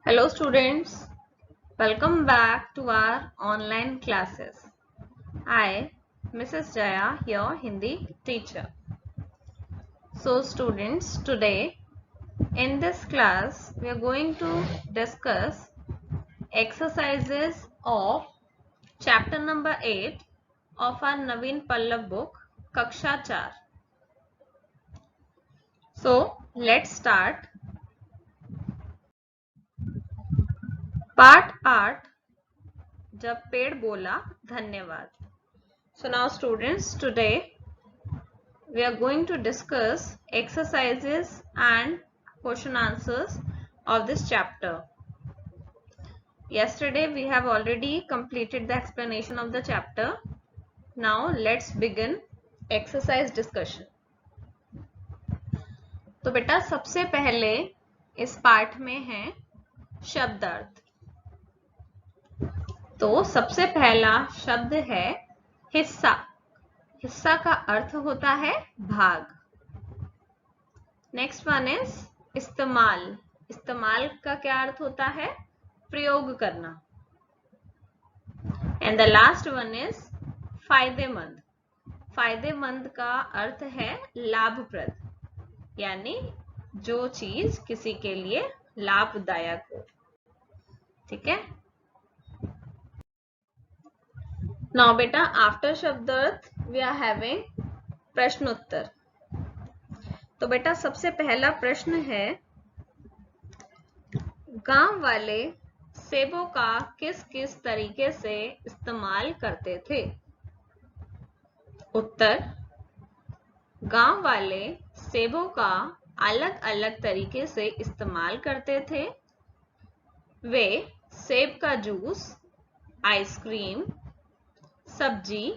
Hello students, welcome back to our online classes. I, Mrs. Jaya, your Hindi teacher. So students, today in this class we are going to discuss exercises of chapter number 8 of our Naveen Pallav book Kaksha 4. So let's start. Part 8 जब पेड़ बोला धन्यवाद. So now students, today we are going to discuss exercises and question answers of this chapter. Yesterday we have already completed the explanation of the chapter. Now let's begin exercise discussion. तो बेटा सबसे पहले इस पाठ में है शब्दार्थ. तो सबसे पहला शब्द है हिस्सा. हिस्सा का अर्थ होता है भाग. नेक्स्ट वन इज इस्तेमाल. इस्तेमाल का क्या अर्थ होता है? प्रयोग करना. And the last one is फायदेमंद. फायदेमंद का अर्थ है लाभप्रद, यानी जो चीज किसी के लिए लाभदायक हो. ठीक है. नाउ बेटा आफ्टर शब्दार्थ वी आर हैविंग प्रश्नोत्तर. तो बेटा सबसे पहला प्रश्न है, गांव वाले सेबों का किस किस तरीके से इस्तेमाल करते थे? उत्तर, गांव वाले सेबों का अलग अलग तरीके से इस्तेमाल करते थे. वे सेब का जूस, आइसक्रीम, सब्जी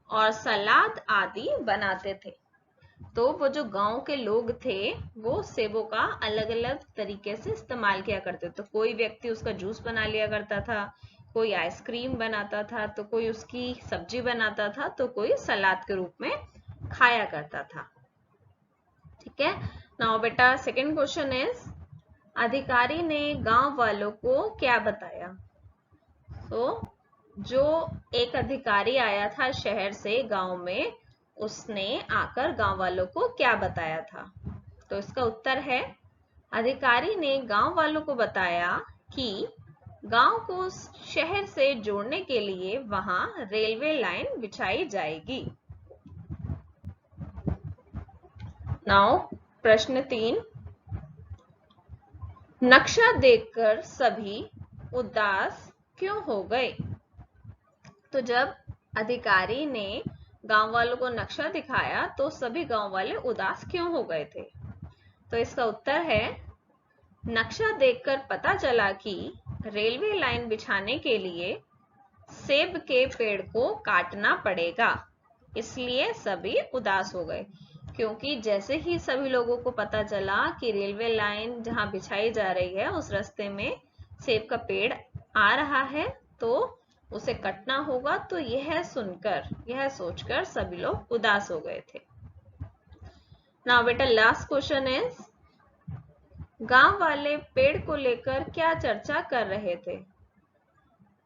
और सलाद आदि बनाते थे. तो वो जो गांव के लोग थे वो सेबों का अलग अलग तरीके से इस्तेमाल किया करते. तो कोई व्यक्ति उसका जूस बना लिया करता था, कोई आइसक्रीम बनाता था, तो कोई उसकी सब्जी बनाता था, तो कोई सलाद के रूप में खाया करता था. ठीक है. नाउ बेटा सेकंड क्वेश्चन इज, अधिकारी ने गांव वालों को क्या बताया? तो जो एक अधिकारी आया था शहर से गांव में, उसने आकर गांव वालों को क्या बताया था? तो इसका उत्तर है, अधिकारी ने गांव वालों को बताया कि गांव को शहर से जोड़ने के लिए वहां रेलवे लाइन बिछाई जाएगी. नाउ प्रश्न 3, नक्शा देखकर सभी उदास क्यों हो गए? तो जब अधिकारी ने गांव वालों को नक्शा दिखाया तो सभी गांव वाले उदास क्यों हो गए थे? तो इसका उत्तर है, नक्शा देखकर पता चला कि रेलवे लाइन बिछाने के लिए सेब के पेड़ को काटना पड़ेगा, इसलिए सभी उदास हो गए. क्योंकि जैसे ही सभी लोगों को पता चला कि रेलवे लाइन जहां बिछाई जा रही है उस रास्ते में सेब का पेड़ आ रहा है, तो उसे कटना होगा. तो यह सोचकर सभी लोग उदास हो गए थे. नाउ बेटा लास्ट क्वेश्चन इज, गांव वाले पेड़ को लेकर क्या चर्चा कर रहे थे?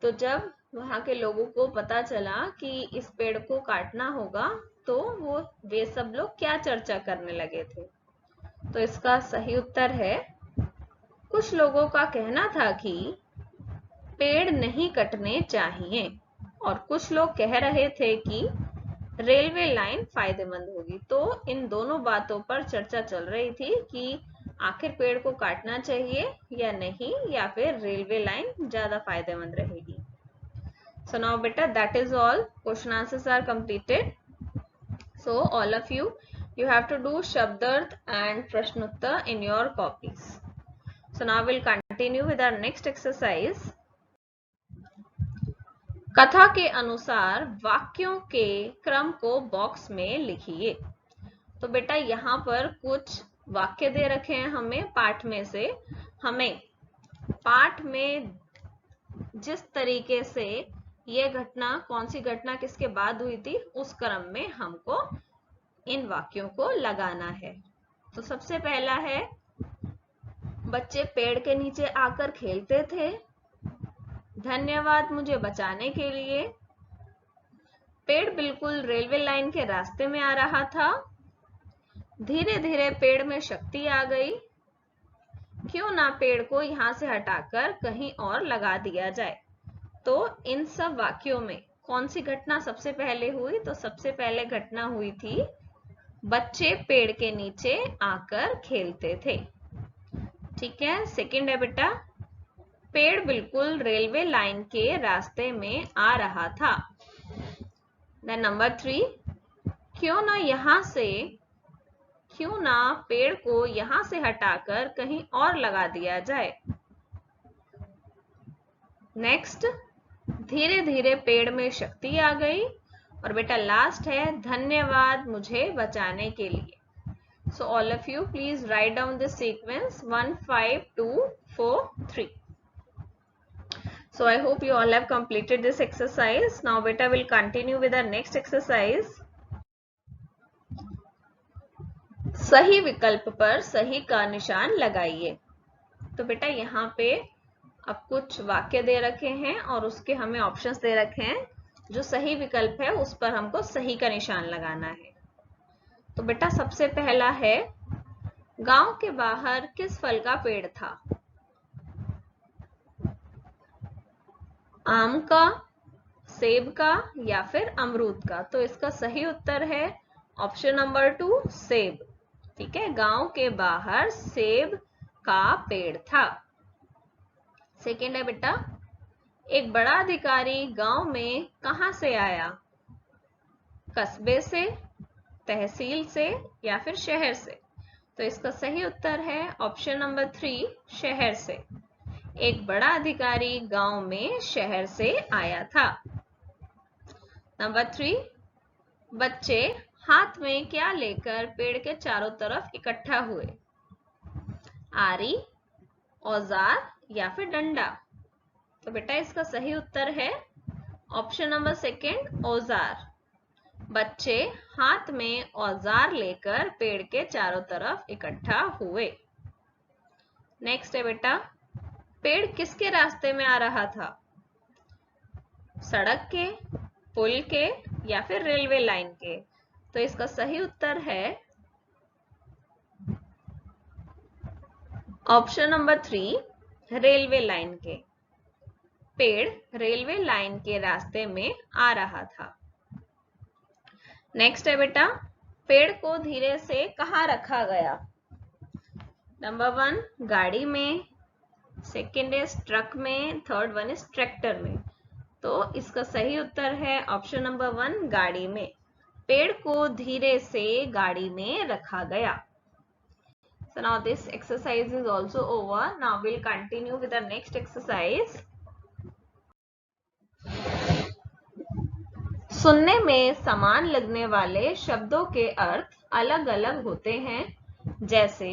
तो जब वहां के लोगों को पता चला कि इस पेड़ को काटना होगा, तो वे सब लोग क्या चर्चा करने लगे थे? तो इसका सही उत्तर है, कुछ लोगों का कहना था कि पेड़ नहीं कटने चाहिए, और कुछ लोग कह रहे थे कि रेलवे लाइन फायदेमंद होगी. तो इन दोनों बातों पर चर्चा चल रही थी कि आखिर पेड़ को काटना चाहिए या नहीं, या फिर रेलवे लाइन ज्यादा फायदेमंद रहेगी. सो नाउ बेटा that is all. Question answers are completed. So all of you have to do Shabdarth and Prashnuttar in your copies. So now we'll continue with our next exercise. कथा के अनुसार वाक्यों के क्रम को बॉक्स में लिखिए. तो बेटा यहाँ पर कुछ वाक्य दे रखे हैं हमें पाठ में से. हमें पाठ में जिस तरीके से यह घटना, कौन सी घटना किसके बाद हुई थी, उस क्रम में हमको इन वाक्यों को लगाना है. तो सबसे पहला है, बच्चे पेड़ के नीचे आकर खेलते थे। धन्यवाद मुझे बचाने के लिए। पेड़ बिल्कुल रेलवे लाइन के रास्ते में आ रहा था। धीरे धीरे पेड़ में शक्ति आ गई। क्यों ना पेड़ को यहां से हटाकर कहीं और लगा दिया जाए। तो इन सब वाक्यों में कौन सी घटना सबसे पहले हुई? तो सबसे पहले घटना हुई थी बच्चे पेड़ के नीचे आकर खेलते थे। ठीक है, सेकंड है बेटा, पेड़ बिल्कुल रेलवे लाइन के रास्ते में आ रहा था। देन नंबर 3, क्यों ना पेड़ को यहां से हटाकर कहीं और लगा दिया जाए। नेक्स्ट, धीरे धीरे पेड़ में शक्ति आ गई। और बेटा लास्ट है धन्यवाद मुझे बचाने के लिए। सो all of you please write down this sequence 1 5 2 4 3. So I hope you all have completed this exercise. Now beta will continue with our next exercise. सही विकल्प पर सही का निशान लगाइए। तो बेटा यहाँ पे अब कुछ वाक्य दे रखे हैं और उसके हमें ऑप्शंस दे रखे हैं। जो सही विकल्प है उस पर हमको सही का निशान लगाना है। तो बेटा सबसे पहला है, गांव के बाहर किस फल का पेड़ था? आम का, सेब का या फिर अमरूद का? तो इसका सही उत्तर है ऑप्शन नंबर 2, सेब। ठीक है, गांव के बाहर सेब का पेड़ था। सेकेंड है बेटा, एक बड़ा अधिकारी गांव में कहां से आया? कस्बे से, तहसील से या फिर शहर से? तो इसका सही उत्तर है ऑप्शन नंबर 3, शहर से। एक बड़ा अधिकारी गांव में शहर से आया था। नंबर 3, बच्चे हाथ में क्या लेकर पेड़ के चारों तरफ इकट्ठा हुए? आरी, औजार या फिर डंडा? तो बेटा इसका सही उत्तर है ऑप्शन नंबर 2, औजार। बच्चे हाथ में औजार लेकर पेड़ के चारों तरफ इकट्ठा हुए। नेक्स्ट है बेटा, पेड़ किसके रास्ते में आ रहा था? सड़क के, पुल के या फिर रेलवे लाइन के? तो इसका सही उत्तर है ऑप्शन नंबर 3, रेलवे लाइन के। पेड़ रेलवे लाइन के रास्ते में आ रहा था। नेक्स्ट है बेटा, पेड़ को धीरे से कहां रखा गया? नंबर 1, गाड़ी में, सेकेंड इज ट्रक में, थर्ड वन इज ट्रैक्टर में। तो इसका सही उत्तर है ऑप्शन नंबर 1, गाड़ी में। पेड़ को धीरे से गाड़ी में रखा गया। So now this exercise is also over. Now we'll continue with the next exercise. सुनने में समान लगने वाले शब्दों के अर्थ अलग अलग होते हैं, जैसे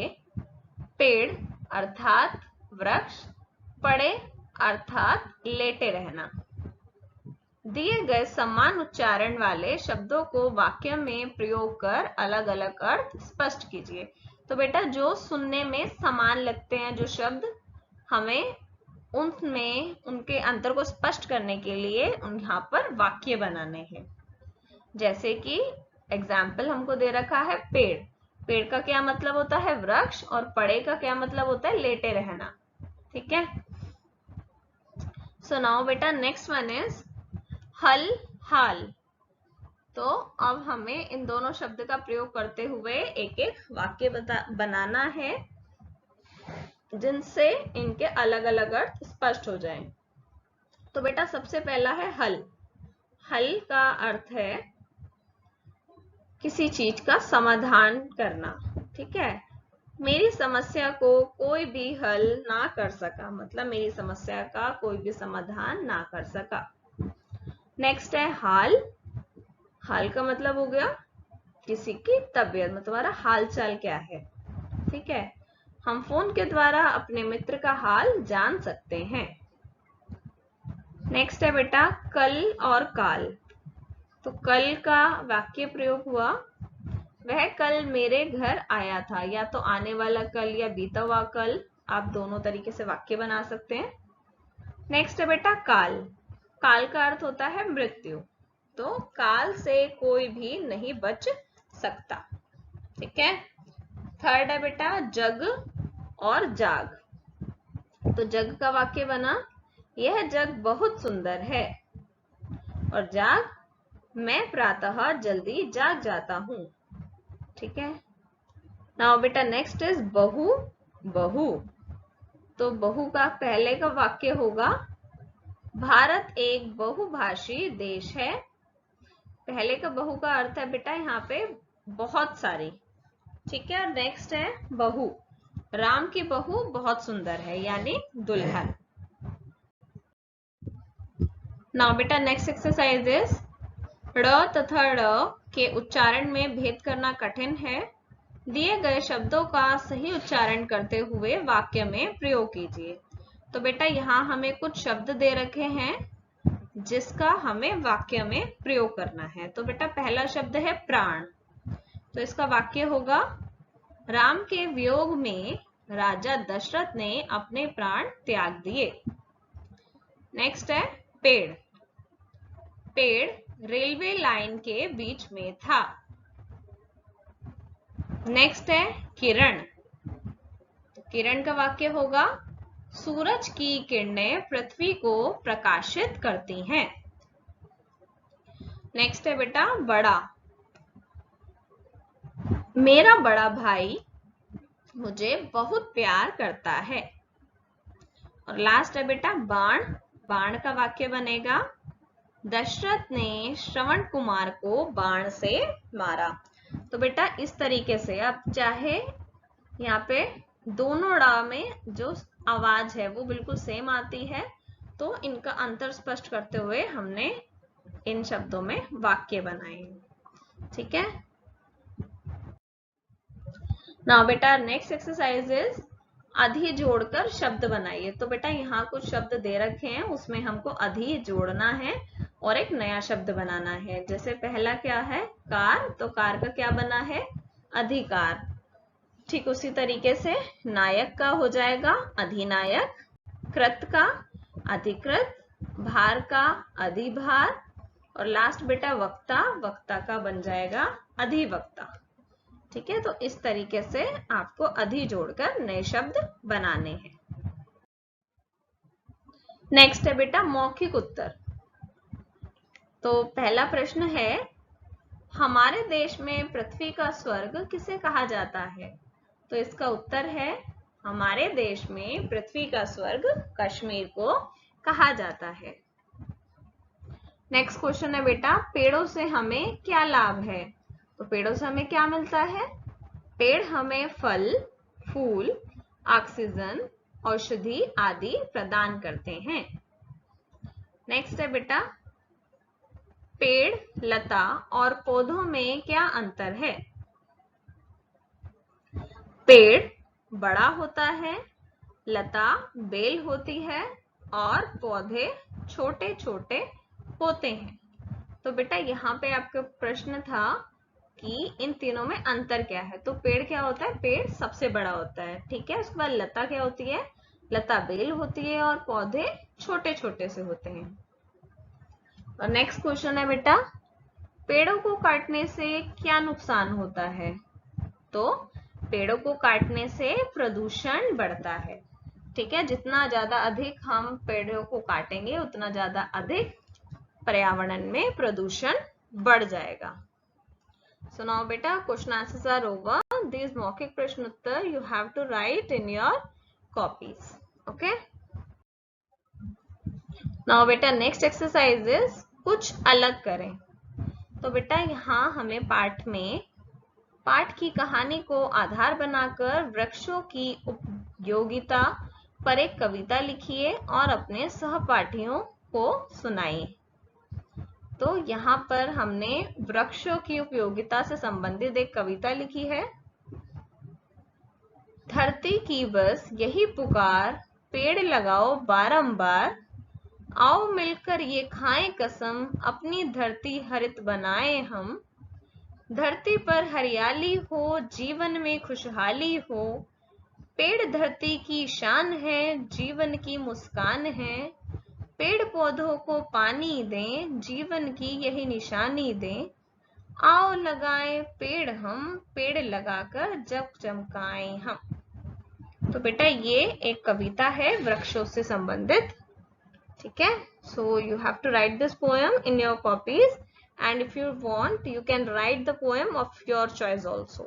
पेड़ अर्थात वृक्ष, पड़े अर्थात लेटे रहना। दिए गए समान उच्चारण वाले शब्दों को वाक्य में प्रयोग कर अलग अलग अर्थ स्पष्ट कीजिए। तो बेटा जो सुनने में समान लगते हैं जो शब्द, हमें उनमें उनके अंतर को स्पष्ट करने के लिए यहाँ पर वाक्य बनाने हैं। जैसे कि एग्जाम्पल हमको दे रखा है पेड़। पेड़ का क्या मतलब होता है? वृक्ष। और पड़े का क्या मतलब होता है? लेटे रहना। ठीक है। सो नाउ बेटा नेक्स्ट वन इज हल, हाल। तो अब हमें इन दोनों शब्द का प्रयोग करते हुए एक एक वाक्य बनाना है, जिनसे इनके अलग अलग अर्थ स्पष्ट हो जाएं। तो बेटा सबसे पहला है हल। हल का अर्थ है किसी चीज का समाधान करना। ठीक है, मेरी समस्या को कोई भी हल ना कर सका, मतलब मेरी समस्या का कोई भी समाधान ना कर सका। नेक्स्ट है हाल। हाल का मतलब हो गया किसी की तबीयत, मतलब तुम्हारा हाल चाल क्या है। ठीक है, हम फोन के द्वारा अपने मित्र का हाल जान सकते हैं। नेक्स्ट है बेटा कल और काल। तो कल का वाक्य प्रयोग हुआ, वह कल मेरे घर आया था। या तो आने वाला कल या बीता हुआ कल आप दोनों तरीके से वाक्य बना सकते हैं। नेक्स्ट है बेटा काल। काल का अर्थ होता है मृत्यु, तो काल से कोई भी नहीं बच सकता। ठीक है। थर्ड है बेटा जग और जाग। तो जग का वाक्य बना, यह जग बहुत सुंदर है, और जाग, मैं प्रातः जल्दी जाग जाता हूं। ठीक है। नाउ बेटा नेक्स्ट इज बहु। बहु, तो बहु का पहले का वाक्य होगा, भारत एक बहुभाषी देश है। पहले का बहु का अर्थ है बेटा यहाँ पे बहुत सारी। ठीक है। नेक्स्ट है बहू। राम की बहू बहुत सुंदर है, यानी दुल्हन। नाउ बेटा नेक्स्ट एक्सरसाइज इज ड़ तथा ड़ के उच्चारण में भेद करना कठिन है। दिए गए शब्दों का सही उच्चारण करते हुए वाक्य में प्रयोग कीजिए। तो बेटा यहाँ हमें कुछ शब्द दे रखे हैं जिसका हमें वाक्य में प्रयोग करना है। तो बेटा पहला शब्द है प्राण, तो इसका वाक्य होगा, राम के वियोग में राजा दशरथ ने अपने प्राण त्याग दिए। नेक्स्ट है पेड़। पेड़ रेलवे लाइन के बीच में था। नेक्स्ट है किरण। किरण का वाक्य होगा, सूरज की किरणें पृथ्वी को प्रकाशित करती हैं। नेक्स्ट है बेटा बड़ा। मेरा बड़ा भाई मुझे बहुत प्यार करता है। और लास्ट है बेटा बाण। बाण का वाक्य बनेगा, दशरथ ने श्रवण कुमार को बाण से मारा। तो बेटा इस तरीके से आप चाहे यहाँ पे दोनों ड़ा में जो आवाज है वो बिल्कुल सेम आती है, तो इनका अंतर स्पष्ट करते हुए हमने इन शब्दों में वाक्य बनाए। ठीक है। नाउ बेटा नेक्स्ट एक्सरसाइज इज अधि जोड़कर शब्द बनाइए। तो बेटा यहाँ कुछ शब्द दे रखे हैं, उसमें हमको अधि जोड़ना है और एक नया शब्द बनाना है। जैसे पहला क्या है कार, तो कार का क्या बना है अधिकार। ठीक उसी तरीके से नायक का हो जाएगा अधिनायक, कृत का अधिकृत, भार का अधिभार, और लास्ट बेटा वक्ता, वक्ता का बन जाएगा अधिवक्ता। ठीक है। तो इस तरीके से आपको अधि जोड़कर नए शब्द बनाने हैं। नेक्स्ट है बेटा मौखिक उत्तर। तो पहला प्रश्न है, हमारे देश में पृथ्वी का स्वर्ग किसे कहा जाता है? तो इसका उत्तर है, हमारे देश में पृथ्वी का स्वर्ग कश्मीर को कहा जाता है। नेक्स्ट क्वेश्चन है बेटा, पेड़ों से हमें क्या लाभ है? तो पेड़ों से हमें क्या मिलता है? पेड़ हमें फल, फूल, ऑक्सीजन, औषधि आदि प्रदान करते हैं। नेक्स्ट है बेटा, पेड़, लता और पौधों में क्या अंतर है? पेड़ बड़ा होता है, लता बेल होती है और पौधे छोटे छोटे होते हैं। तो बेटा यहाँ पे आपका प्रश्न था कि इन तीनों में अंतर क्या है। तो पेड़ क्या होता है? पेड़ सबसे बड़ा होता है। ठीक है। उसके बाद लता क्या होती है? लता बेल होती है और पौधे छोटे छोटे से होते हैं। और नेक्स्ट क्वेश्चन है बेटा, पेड़ों को काटने से क्या नुकसान होता है? तो पेड़ों को काटने से प्रदूषण बढ़ता है। ठीक है। जितना ज्यादा अधिक हम पेड़ों को काटेंगे उतना ज्यादा अधिक पर्यावरण में प्रदूषण बढ़ जाएगा। So now beta question answers are over. These मौखिक प्रश्न उत्तर you have to write in your copies. Okay. Now beta next exercise is कुछ अलग करें। तो बेटा यहाँ हमें पाठ की कहानी को आधार बनाकर वृक्षों की उपयोगिता पर एक कविता लिखिए और अपने सहपाठियों को सुनाइए। तो यहाँ पर हमने वृक्षों की उपयोगिता से संबंधित एक कविता लिखी है। धरती की बस यही पुकार, पेड़ लगाओ बारंबार, आओ मिलकर ये खाएं कसम, अपनी धरती हरित बनाए हम। धरती पर हरियाली हो, जीवन में खुशहाली हो, पेड़ धरती की शान है, जीवन की मुस्कान है। पेड़ पौधों को पानी दें, जीवन की यही निशानी दें। आओ लगाएं पेड़ हम, पेड़ लगाकर जग चमकाएं हम। तो बेटा ये एक कविता है वृक्षों से संबंधित, ठीक है। So you have to write this poem in your copies, and if you want you can write the poem of your choice also.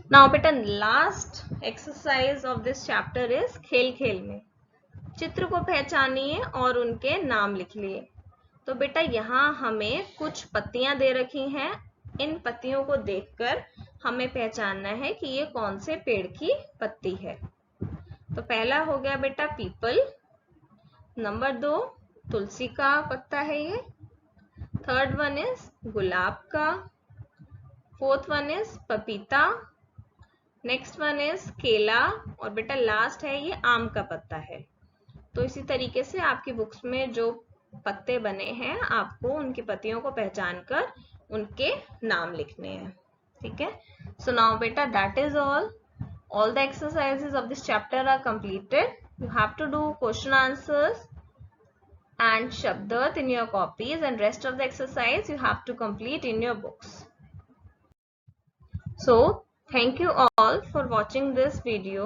Now beta, last exercise of this chapter is खेल खेल में। चित्र को पहचानिए और उनके नाम लिख लिए। तो बेटा यहाँ हमें कुछ पत्तियां दे रखी हैं, इन पत्तियों को देखकर हमें पहचानना है कि ये कौन से पेड़ की पत्ती है। तो पहला हो गया बेटा पीपल, नंबर 2 तुलसी का पत्ता है ये, थर्ड वन इज गुलाब का, फोर्थ वन इज पपीता, नेक्स्ट वन इज केला, और बेटा लास्ट है ये आम का पत्ता है। तो इसी तरीके से आपकी बुक्स में जो पत्ते बने हैं आपको उनकी पत्तियों को पहचान कर उनके नाम लिखने हैं, ठीक है। सो नाउ बेटा that is all the exercises of this chapter are completed. You have to do question answers and Shabdat in your copies, and rest of the exercise you have to complete in your books. So thank you all for watching this video.